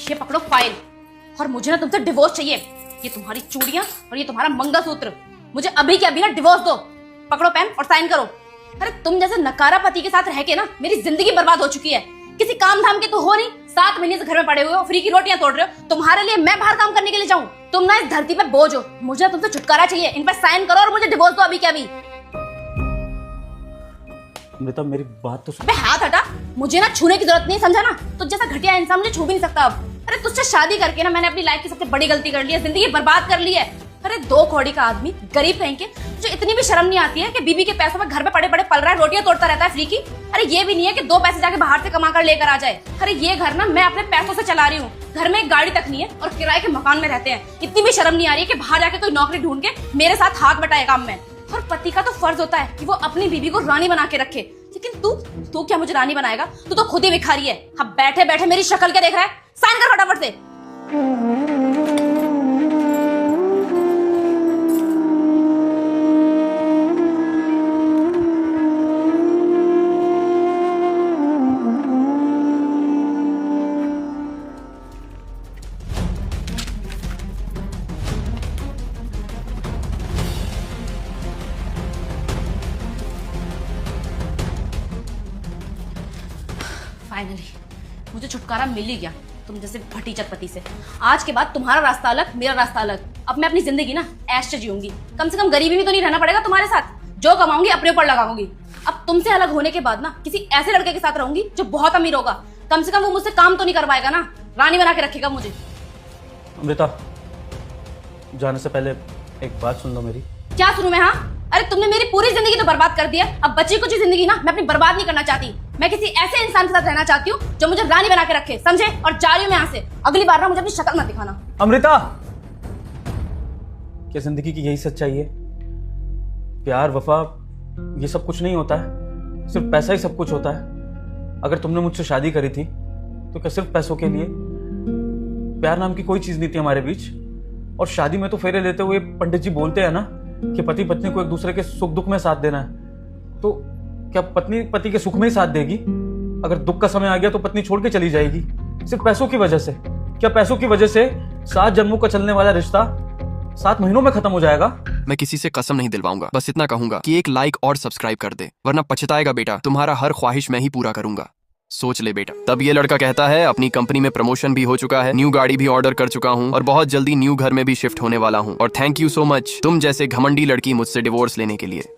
ये पकड़ो फाइल। और मुझे ना तुमसे डिवोर्स चाहिए। ये तुम्हारी चूड़ियां और ये तुम्हारा मंगलसूत्र, मुझे अभी के अभी ना डिवोर्स दो। पकड़ो पेन और साइन करो। अरे तुम जैसे नकारा पति के साथ रह के ना मेरी जिंदगी बर्बाद हो चुकी है। किसी काम धाम के तो हो नहीं, 7 महीने से घर में पड़े हुए हो, फ्री की रोटियां तोड़ रहे हो। तुम्हारे लिए मैं बाहर काम करने के लिए जाऊं? तुम ना इस धरती पे बोझ हो। मुझे तुमसे छुटकारा चाहिए। इन पर साइन करो और मुझे डिवोर्स दो अभी के अभी। अमृता मेरी बात तो सुन। बे हाथ हटा, मुझे ना छूने की जरूरत नहीं, समझा ना? तुझ जैसा घटिया इंसान मुझे छू भी नहीं सकता अब। अरे तुझसे शादी करके ना मैंने अपनी लाइफ की सबसे बड़ी गलती कर ली है, जिंदगी बर्बाद कर ली है। अरे 2 कौड़ी का आदमी, गरीब कहीं के, तुझे इतनी भी शर्म नहीं आती है कि बीबी के पैसों में घर पे पड़े पड़े पल रहा है, रोटियां तोड़ता रहता है फ्री की। अरे ये भी नहीं है कि 2 पैसे जाके बाहर से कमा कर लेकर आ जाए। अरे ये घर ना मैं अपने पैसों से चला रही हूँ। घर में एक गाड़ी तक नहीं है और किराए के मकान में रहते हैं। इतनी भी शर्म नहीं आ रही है कि बाहर जाके कोई नौकरी ढूंढ के मेरे साथ हाथ बटाए काम में। और पति का तो फर्ज होता है कि वो अपनी बीबी को रानी बना के रखे, लेकिन तू क्या मुझे रानी बनाएगा? तू तो खुद ही भिखारी है। अब बैठे बैठे मेरी शक्ल क्या देख रहा है? साइन कर फटाफट से। फाइनली मुझे छुटकारा मिल ही गया तुम जैसे भटीचर पति से। आज के बाद तुम्हारा रास्ता अलग, मेरा रास्ता अलग। अब मैं अपनी जिंदगी ना ऐश से जीऊंगी। कम से कम गरीबी में तो नहीं रहना पड़ेगा तुम्हारे साथ। जो कमाऊंगी अपने ऊपर लगाऊंगी। अब तुमसे अलग होने के बाद ना किसी ऐसे लड़के के साथ रहूंगी जो बहुत अमीर होगा। कम से कम वो मुझसे काम तो नहीं करवाएगा ना, रानी बना के रखेगा मुझे। अमृता जाने से पहले एक बात सुन लो मेरी। क्या सुनूं मैं? हाँ, अरे तुमने मेरी पूरी जिंदगी तो बर्बाद कर दी है। अब बची कुछ जिंदगी ना मैं अपनी बर्बाद नहीं करना चाहती। मैं किसी ऐसे इंसान के साथ रहना चाहती हूँ जो मुझे रानी बना के रखे, समझे? और जा रही हूँ मैं यहाँ से। अगली बार ना मुझे अपनी शक्ल मत दिखाना। अमृता क्या जिंदगी की यही सच्चाई है? प्यार वफा ये सब कुछ नहीं होता है, सिर्फ पैसा ही सब कुछ होता है। अगर तुमने मुझसे शादी करी थी तो क्या सिर्फ पैसों के लिए? प्यार नाम की कोई चीज नहीं थी हमारे बीच। और शादी में तो फेरे लेते हुए पंडित जी बोलते हैं ना कि पति पत्नी को एक दूसरे के सुख दुख में साथ देना है। तो क्या पत्नी पति के सुख में ही साथ देगी? अगर दुख का समय आ गया तो पत्नी छोड़ के चली जाएगी सिर्फ पैसों की वजह से? क्या पैसों की वजह से 7 जन्मों का चलने वाला रिश्ता 7 महीनों में खत्म हो जाएगा? मैं किसी से कसम नहीं दिलवाऊंगा, बस इतना कहूंगा कि एक लाइक और सब्सक्राइब कर दे, वरना पछताएगा बेटा। तुम्हारा हर ख्वाहिश मैं ही पूरा करूंगा, सोच ले बेटा। तब ये लड़का कहता है अपनी कंपनी में प्रमोशन भी हो चुका है, न्यू गाड़ी भी ऑर्डर कर चुका हूँ और बहुत जल्दी न्यू घर में भी शिफ्ट होने वाला हूँ। और थैंक यू सो मच तुम जैसे घमंडी लड़की मुझसे डिवोर्स लेने के लिए।